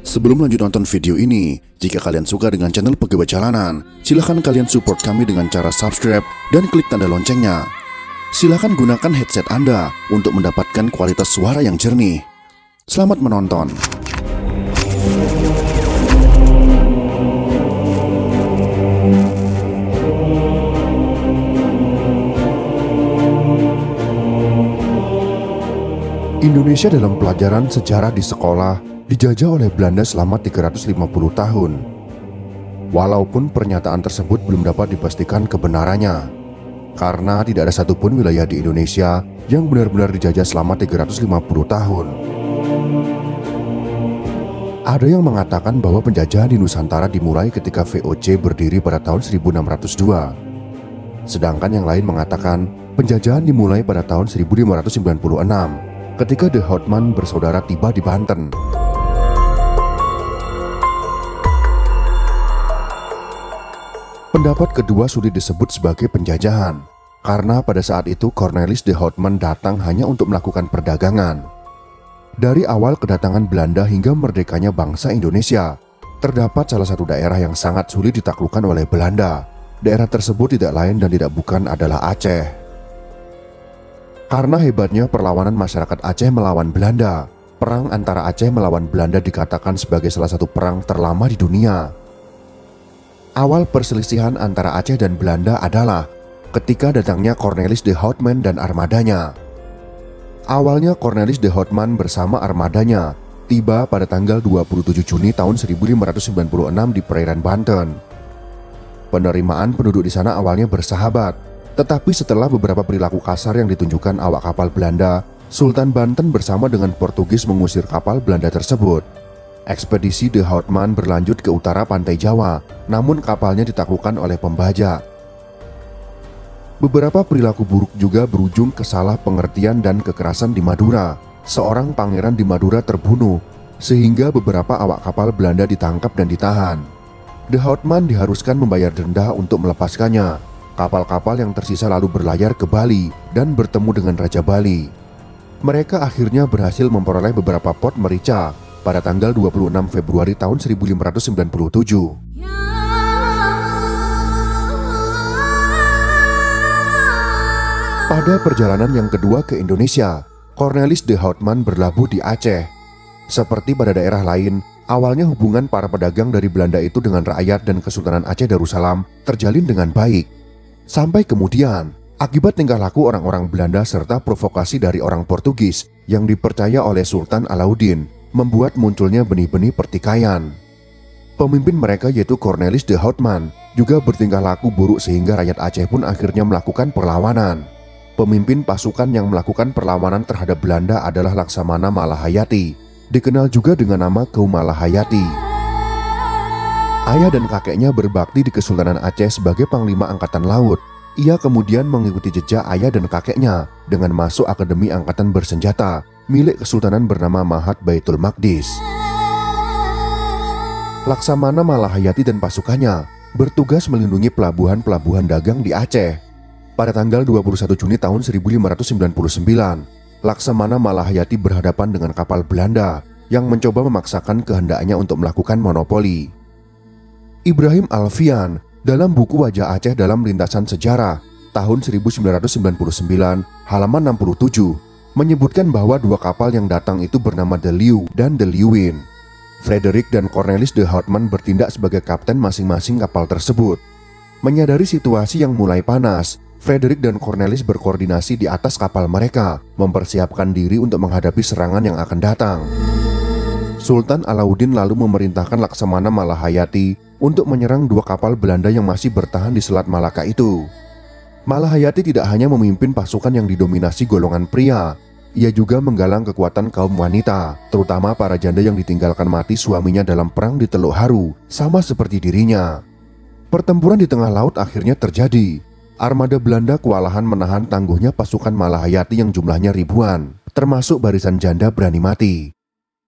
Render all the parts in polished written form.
Sebelum lanjut nonton video ini, jika kalian suka dengan channel Pegawai Jalanan, silahkan kalian support kami dengan cara subscribe dan klik tanda loncengnya. Silahkan gunakan headset Anda untuk mendapatkan kualitas suara yang jernih. Selamat menonton. Indonesia dalam pelajaran sejarah di sekolah dijajah oleh Belanda selama 350 tahun. Walaupun pernyataan tersebut belum dapat dipastikan kebenarannya, karena tidak ada satupun wilayah di Indonesia yang benar-benar dijajah selama 350 tahun. Ada yang mengatakan bahwa penjajahan di Nusantara dimulai ketika VOC berdiri pada tahun 1602. Sedangkan yang lain mengatakan penjajahan dimulai pada tahun 1596 ketika De Houtman bersaudara tiba di Banten. Pendapat kedua sulit disebut sebagai penjajahan, karena pada saat itu Cornelis De Houtman datang hanya untuk melakukan perdagangan. Dari awal kedatangan Belanda hingga merdekanya bangsa Indonesia, terdapat salah satu daerah yang sangat sulit ditaklukkan oleh Belanda. Daerah tersebut tidak lain dan tidak bukan adalah Aceh. Karena hebatnya perlawanan masyarakat Aceh melawan Belanda, perang antara Aceh melawan Belanda dikatakan sebagai salah satu perang terlama di dunia. Awal perselisihan antara Aceh dan Belanda adalah ketika datangnya Cornelis De Houtman dan armadanya. Awalnya Cornelis De Houtman bersama armadanya tiba pada tanggal 27 Juni tahun 1596 di perairan Banten. Penerimaan penduduk di sana awalnya bersahabat, tetapi setelah beberapa perilaku kasar yang ditunjukkan awak kapal Belanda, Sultan Banten bersama dengan Portugis mengusir kapal Belanda tersebut. Ekspedisi De Houtman berlanjut ke utara pantai Jawa, namun kapalnya ditaklukkan oleh pembajak. Beberapa perilaku buruk juga berujung ke salah pengertian dan kekerasan di Madura. Seorang pangeran di Madura terbunuh, sehingga beberapa awak kapal Belanda ditangkap dan ditahan. De Houtman diharuskan membayar denda untuk melepaskannya. Kapal-kapal yang tersisa lalu berlayar ke Bali dan bertemu dengan Raja Bali. Mereka akhirnya berhasil memperoleh beberapa pot merica pada tanggal 26 Februari tahun 1597. Pada perjalanan yang kedua ke Indonesia, Cornelis De Houtman berlabuh di Aceh. Seperti pada daerah lain, awalnya hubungan para pedagang dari Belanda itu dengan rakyat dan Kesultanan Aceh Darussalam terjalin dengan baik. Sampai kemudian, akibat tingkah laku orang-orang Belanda serta provokasi dari orang Portugis yang dipercaya oleh Sultan Alauddin, membuat munculnya benih-benih pertikaian. Pemimpin mereka yaitu Cornelis De Houtman juga bertingkah laku buruk sehingga rakyat Aceh pun akhirnya melakukan perlawanan. Pemimpin pasukan yang melakukan perlawanan terhadap Belanda adalah Laksamana Malahayati, dikenal juga dengan nama Kaum Malahayati. Ayah dan kakeknya berbakti di Kesultanan Aceh sebagai Panglima Angkatan Laut. Ia kemudian mengikuti jejak ayah dan kakeknya dengan masuk Akademi Angkatan Bersenjata milik Kesultanan bernama Mahat Baitul Maqdis. Laksamana Malahayati dan pasukannya bertugas melindungi pelabuhan-pelabuhan dagang di Aceh. Pada tanggal 21 Juni tahun 1599, Laksamana Malahayati berhadapan dengan kapal Belanda yang mencoba memaksakan kehendaknya untuk melakukan monopoli. Ibrahim Alfian dalam buku Wajah Aceh dalam Lintasan Sejarah tahun 1999 halaman 67 menyebutkan bahwa dua kapal yang datang itu bernama The Leeuw dan The Leeuwin. Frederick dan Cornelis De Houtman bertindak sebagai kapten masing-masing kapal tersebut. Menyadari situasi yang mulai panas, Frederick dan Cornelis berkoordinasi di atas kapal mereka, mempersiapkan diri untuk menghadapi serangan yang akan datang. Sultan Alauddin lalu memerintahkan Laksamana Malahayati untuk menyerang dua kapal Belanda yang masih bertahan di Selat Malaka itu. Malahayati tidak hanya memimpin pasukan yang didominasi golongan pria, ia juga menggalang kekuatan kaum wanita, terutama para janda yang ditinggalkan mati suaminya dalam perang di Teluk Haru, sama seperti dirinya. Pertempuran di tengah laut akhirnya terjadi. Armada Belanda kewalahan menahan tangguhnya pasukan Malahayati yang jumlahnya ribuan, termasuk barisan janda berani mati.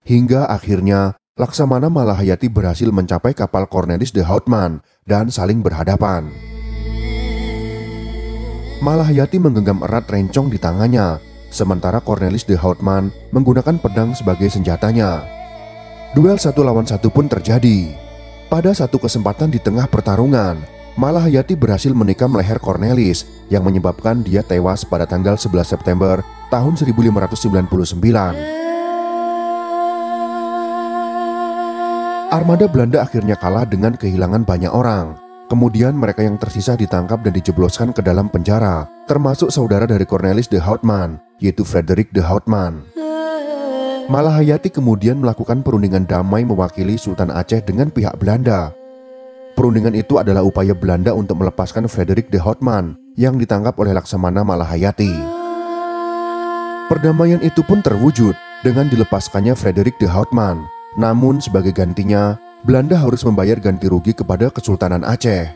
Hingga akhirnya Laksamana Malahayati berhasil mencapai kapal Cornelis De Houtman dan saling berhadapan. Malahayati menggenggam erat rencong di tangannya, sementara Cornelis De Houtman menggunakan pedang sebagai senjatanya. Duel 1 lawan 1 pun terjadi. Pada satu kesempatan di tengah pertarungan, Malahayati berhasil menikam leher Cornelis yang menyebabkan dia tewas pada tanggal 11 September tahun 1599. Armada Belanda akhirnya kalah dengan kehilangan banyak orang. Kemudian mereka yang tersisa ditangkap dan dijebloskan ke dalam penjara, termasuk saudara dari Cornelis de Houtman, yaitu Frederik de Houtman. Malahayati kemudian melakukan perundingan damai mewakili Sultan Aceh dengan pihak Belanda. Perundingan itu adalah upaya Belanda untuk melepaskan Frederik de Houtman yang ditangkap oleh Laksamana Malahayati. Perdamaian itu pun terwujud dengan dilepaskannya Frederik de Houtman. Namun sebagai gantinya, Belanda harus membayar ganti rugi kepada Kesultanan Aceh.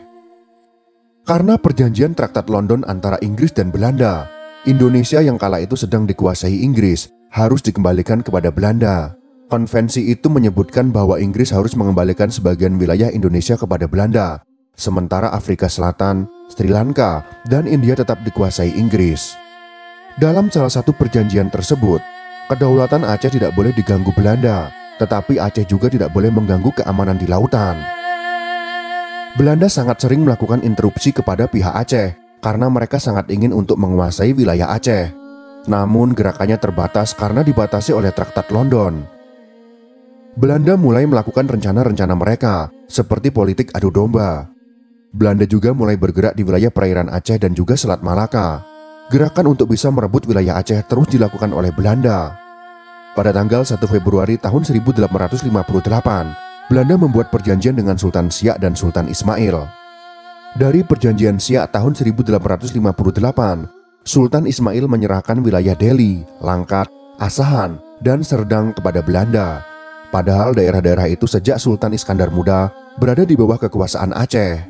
Karena perjanjian Traktat London antara Inggris dan Belanda, Indonesia yang kala itu sedang dikuasai Inggris harus dikembalikan kepada Belanda. Konvensi itu menyebutkan bahwa Inggris harus mengembalikan sebagian wilayah Indonesia kepada Belanda, sementara Afrika Selatan, Sri Lanka, dan India tetap dikuasai Inggris. Dalam salah satu perjanjian tersebut, kedaulatan Aceh tidak boleh diganggu Belanda, tetapi Aceh juga tidak boleh mengganggu keamanan di lautan. Belanda sangat sering melakukan interupsi kepada pihak Aceh karena mereka sangat ingin untuk menguasai wilayah Aceh. Namun gerakannya terbatas karena dibatasi oleh Traktat London. Belanda mulai melakukan rencana-rencana mereka, seperti politik adu domba. Belanda juga mulai bergerak di wilayah perairan Aceh dan juga Selat Malaka. Gerakan untuk bisa merebut wilayah Aceh terus dilakukan oleh Belanda. Pada tanggal 1 Februari tahun 1858, Belanda membuat perjanjian dengan Sultan Siak dan Sultan Ismail. Dari perjanjian Siak tahun 1858, Sultan Ismail menyerahkan wilayah Delhi, Langkat, Asahan, dan Serdang kepada Belanda. Padahal daerah-daerah itu sejak Sultan Iskandar Muda berada di bawah kekuasaan Aceh.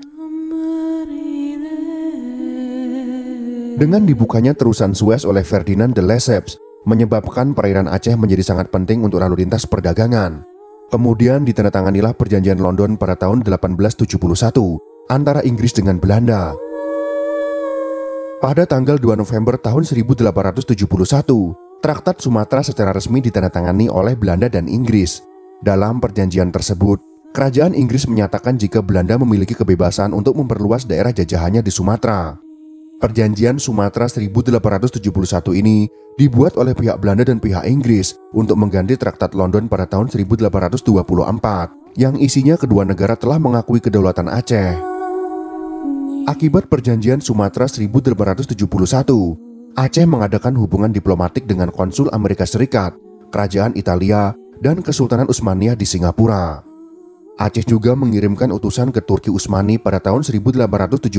Dengan dibukanya terusan Suez oleh Ferdinand de Lesseps, menyebabkan perairan Aceh menjadi sangat penting untuk lalu lintas perdagangan. Kemudian ditandatanganilah perjanjian London pada tahun 1871 antara Inggris dengan Belanda. Pada tanggal 2 November tahun 1871, Traktat Sumatera secara resmi ditandatangani oleh Belanda dan Inggris. Dalam perjanjian tersebut, kerajaan Inggris menyatakan jika Belanda memiliki kebebasan untuk memperluas daerah jajahannya di Sumatera. Perjanjian Sumatera 1871 ini dibuat oleh pihak Belanda dan pihak Inggris untuk mengganti Traktat London pada tahun 1824 yang isinya kedua negara telah mengakui kedaulatan Aceh. Akibat perjanjian Sumatera 1871, Aceh mengadakan hubungan diplomatik dengan konsul Amerika Serikat, kerajaan Italia, dan Kesultanan Utsmaniyah di Singapura. Aceh juga mengirimkan utusan ke Turki Utsmani pada tahun 1871.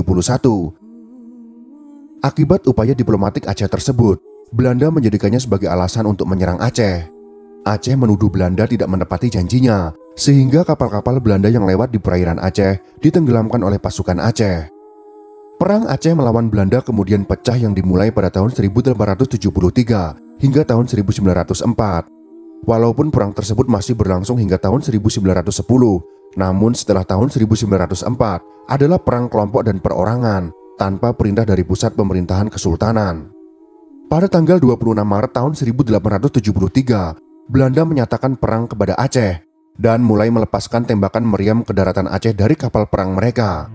Akibat upaya diplomatik Aceh tersebut, Belanda menjadikannya sebagai alasan untuk menyerang Aceh. Aceh menuduh Belanda tidak menepati janjinya, sehingga kapal-kapal Belanda yang lewat di perairan Aceh ditenggelamkan oleh pasukan Aceh. Perang Aceh melawan Belanda kemudian pecah yang dimulai pada tahun 1873 hingga tahun 1904. Walaupun perang tersebut masih berlangsung hingga tahun 1910, namun setelah tahun 1904 adalah perang kelompok dan perorangan tanpa perintah dari pusat pemerintahan kesultanan. Pada tanggal 26 Maret tahun 1873, Belanda menyatakan perang kepada Aceh dan mulai melepaskan tembakan meriam ke daratan Aceh dari kapal perang mereka.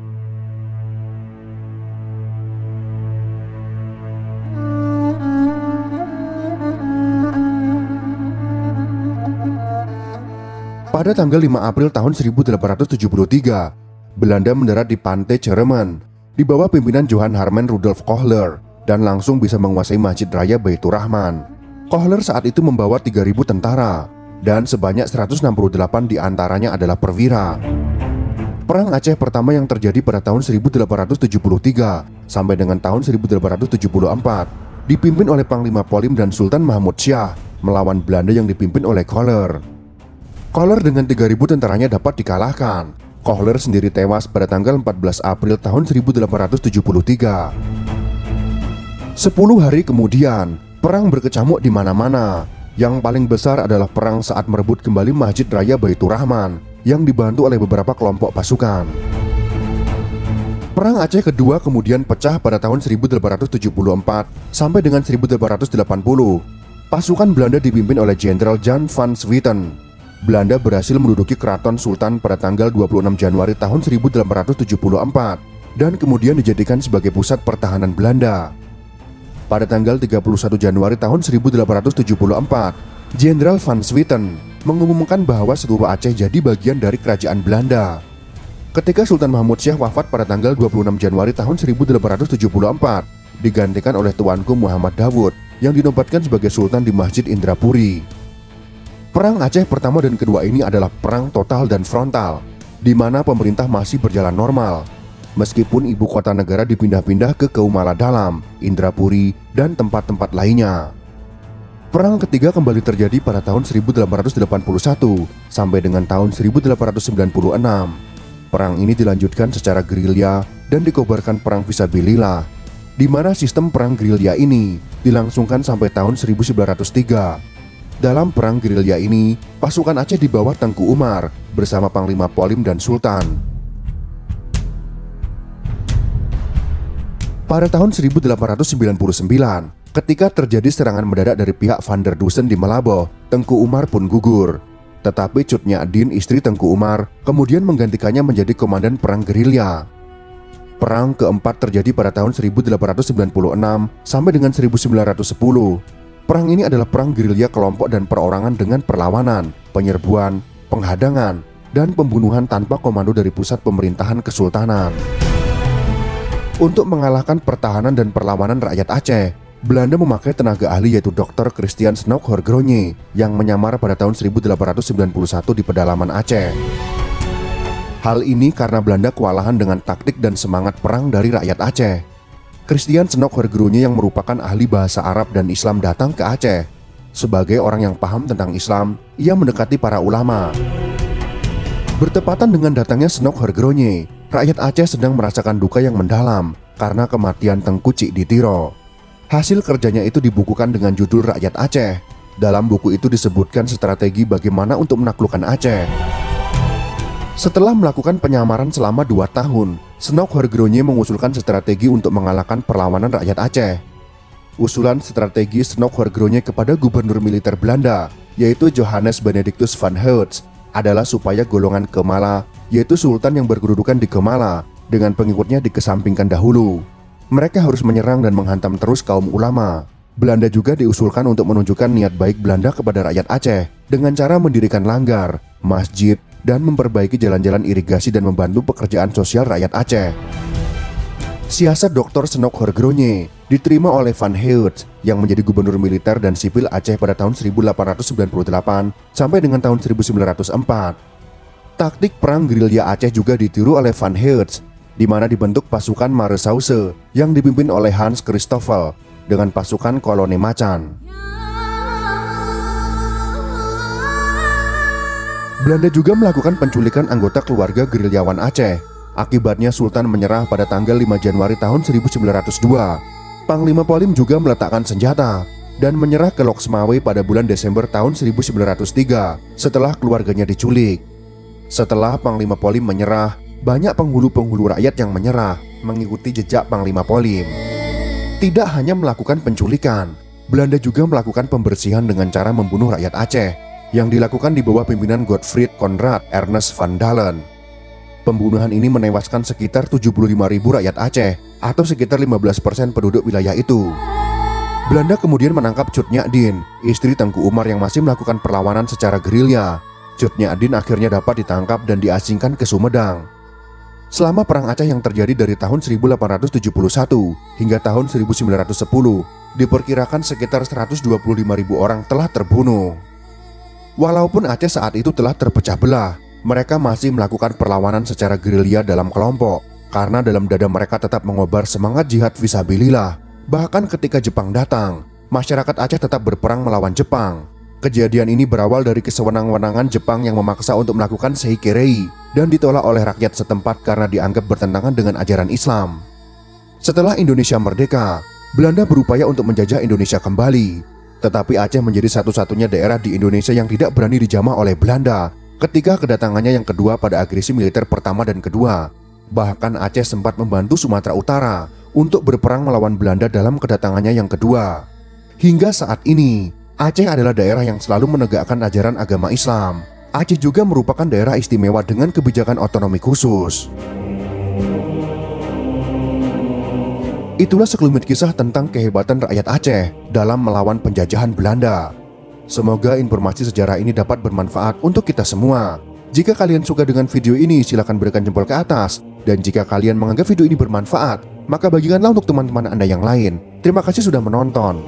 Pada tanggal 5 April tahun 1873, Belanda mendarat di pantai Ceremen di bawah pimpinan Johann Herman Rudolf Kohler dan langsung bisa menguasai Masjid Raya Baitur Rahman. Kohler saat itu membawa 3.000 tentara dan sebanyak 168 diantaranya adalah perwira. Perang Aceh pertama yang terjadi pada tahun 1873 sampai dengan tahun 1874 dipimpin oleh Panglima Polim dan Sultan Mahmud Syah melawan Belanda yang dipimpin oleh Kohler. Kohler dengan 3.000 tentaranya dapat dikalahkan. Kohler sendiri tewas pada tanggal 14 April tahun 1873. 10 hari kemudian, perang berkecamuk di mana-mana. Yang paling besar adalah perang saat merebut kembali Masjid Raya Baitur Rahman yang dibantu oleh beberapa kelompok pasukan. Perang Aceh kedua kemudian pecah pada tahun 1874 sampai dengan 1880. Pasukan Belanda dipimpin oleh Jenderal Jan van Swieten. Belanda berhasil menduduki Keraton Sultan pada tanggal 26 Januari tahun 1874 dan kemudian dijadikan sebagai pusat pertahanan Belanda. Pada tanggal 31 Januari tahun 1874, Jenderal Van Swieten mengumumkan bahwa seluruh Aceh jadi bagian dari kerajaan Belanda. Ketika Sultan Mahmud Syah wafat pada tanggal 26 Januari tahun 1874, digantikan oleh tuanku Muhammad Dawud yang dinobatkan sebagai Sultan di Masjid Indrapuri. Perang Aceh pertama dan kedua ini adalah perang total dan frontal, di mana pemerintah masih berjalan normal, meskipun ibu kota negara dipindah-pindah ke Keumala Dalam, Indrapuri, dan tempat-tempat lainnya. Perang ketiga kembali terjadi pada tahun 1881 sampai dengan tahun 1896. Perang ini dilanjutkan secara gerilya dan dikobarkan perang fisabilillah, di mana sistem perang gerilya ini dilangsungkan sampai tahun 1903. Dalam perang gerilya ini, pasukan Aceh di bawah Tengku Umar bersama Panglima Polim dan Sultan. Pada tahun 1899, ketika terjadi serangan mendadak dari pihak Van der Dusen di Malabo, Tengku Umar pun gugur. Tetapi Cut Nyak Dien, istri Tengku Umar, kemudian menggantikannya menjadi komandan perang gerilya. Perang keempat terjadi pada tahun 1896 sampai dengan 1910. Perang ini adalah perang gerilya kelompok dan perorangan dengan perlawanan, penyerbuan, penghadangan, dan pembunuhan tanpa komando dari pusat pemerintahan kesultanan. Untuk mengalahkan pertahanan dan perlawanan rakyat Aceh, Belanda memakai tenaga ahli yaitu Dr. Christian Snoeck-Horgroogne yang menyamar pada tahun 1891 di pedalaman Aceh. Hal ini karena Belanda kewalahan dengan taktik dan semangat perang dari rakyat Aceh. Christian Snoeck-Horgroogne yang merupakan ahli bahasa Arab dan Islam datang ke Aceh. Sebagai orang yang paham tentang Islam, ia mendekati para ulama. Bertepatan dengan datangnya Snoeck-Horgroogne, rakyat Aceh sedang merasakan duka yang mendalam karena kematian Tengku Cik Ditiro. Hasil kerjanya itu dibukukan dengan judul Rakyat Aceh. Dalam buku itu disebutkan strategi bagaimana untuk menaklukkan Aceh. Setelah melakukan penyamaran selama 2 tahun, Snoeck-Horgroogne mengusulkan strategi untuk mengalahkan perlawanan rakyat Aceh. Usulan strategi Snoeck-Horgroogne kepada gubernur militer Belanda, yaitu Johannes Benedictus van Heutz, adalah supaya golongan Kemala, yaitu sultan yang berkedudukan di Kemala, dengan pengikutnya dikesampingkan dahulu. Mereka harus menyerang dan menghantam terus kaum ulama. Belanda juga diusulkan untuk menunjukkan niat baik Belanda kepada rakyat Aceh dengan cara mendirikan langgar, masjid, dan memperbaiki jalan-jalan irigasi dan membantu pekerjaan sosial rakyat Aceh. Siasat Dr. Snoeck-Horgroogne diterima oleh Van Heutz yang menjadi gubernur militer dan sipil Aceh pada tahun 1898 sampai dengan tahun 1904. Taktik perang gerilya Aceh juga ditiru oleh Van Heutz, di mana dibentuk pasukan Maresauce yang dipimpin oleh Hans Christoffel dengan pasukan koloni Macan. Belanda juga melakukan penculikan anggota keluarga gerilyawan Aceh. Akibatnya Sultan menyerah pada tanggal 5 Januari tahun 1902. Panglima Polim juga meletakkan senjata dan menyerah ke Loksmawe pada bulan Desember tahun 1903 setelah keluarganya diculik. Setelah Panglima Polim menyerah, banyak penghulu-penghulu rakyat yang menyerah mengikuti jejak Panglima Polim. Tidak hanya melakukan penculikan, Belanda juga melakukan pembersihan dengan cara membunuh rakyat Aceh yang dilakukan di bawah pimpinan Godfried Conrad Ernest van Dalen. Pembunuhan ini menewaskan sekitar 75.000 rakyat Aceh atau sekitar 15% penduduk wilayah itu. Belanda kemudian menangkap Cut Nyak Dien, istri Tengku Umar yang masih melakukan perlawanan secara gerilya. Cut Nyak Dien akhirnya dapat ditangkap dan diasingkan ke Sumedang. Selama perang Aceh yang terjadi dari tahun 1871 hingga tahun 1910, diperkirakan sekitar 125.000 orang telah terbunuh. Walaupun Aceh saat itu telah terpecah belah, mereka masih melakukan perlawanan secara gerilya dalam kelompok karena dalam dada mereka tetap mengobar semangat jihad fisabilillah. Bahkan ketika Jepang datang, masyarakat Aceh tetap berperang melawan Jepang. Kejadian ini berawal dari kesewenang-wenangan Jepang yang memaksa untuk melakukan Seikerei dan ditolak oleh rakyat setempat karena dianggap bertentangan dengan ajaran Islam. Setelah Indonesia merdeka, Belanda berupaya untuk menjajah Indonesia kembali. Tetapi Aceh menjadi satu-satunya daerah di Indonesia yang tidak berani dijamah oleh Belanda ketika kedatangannya yang kedua pada agresi militer pertama dan kedua. Bahkan Aceh sempat membantu Sumatera Utara untuk berperang melawan Belanda dalam kedatangannya yang kedua. Hingga saat ini, Aceh adalah daerah yang selalu menegakkan ajaran agama Islam. Aceh juga merupakan daerah istimewa dengan kebijakan otonomi khusus. Itulah sekelumit kisah tentang kehebatan rakyat Aceh dalam melawan penjajahan Belanda. Semoga informasi sejarah ini dapat bermanfaat untuk kita semua. Jika kalian suka dengan video ini, silakan berikan jempol ke atas. Dan jika kalian menganggap video ini bermanfaat, maka bagikanlah untuk teman-teman Anda yang lain. Terima kasih sudah menonton.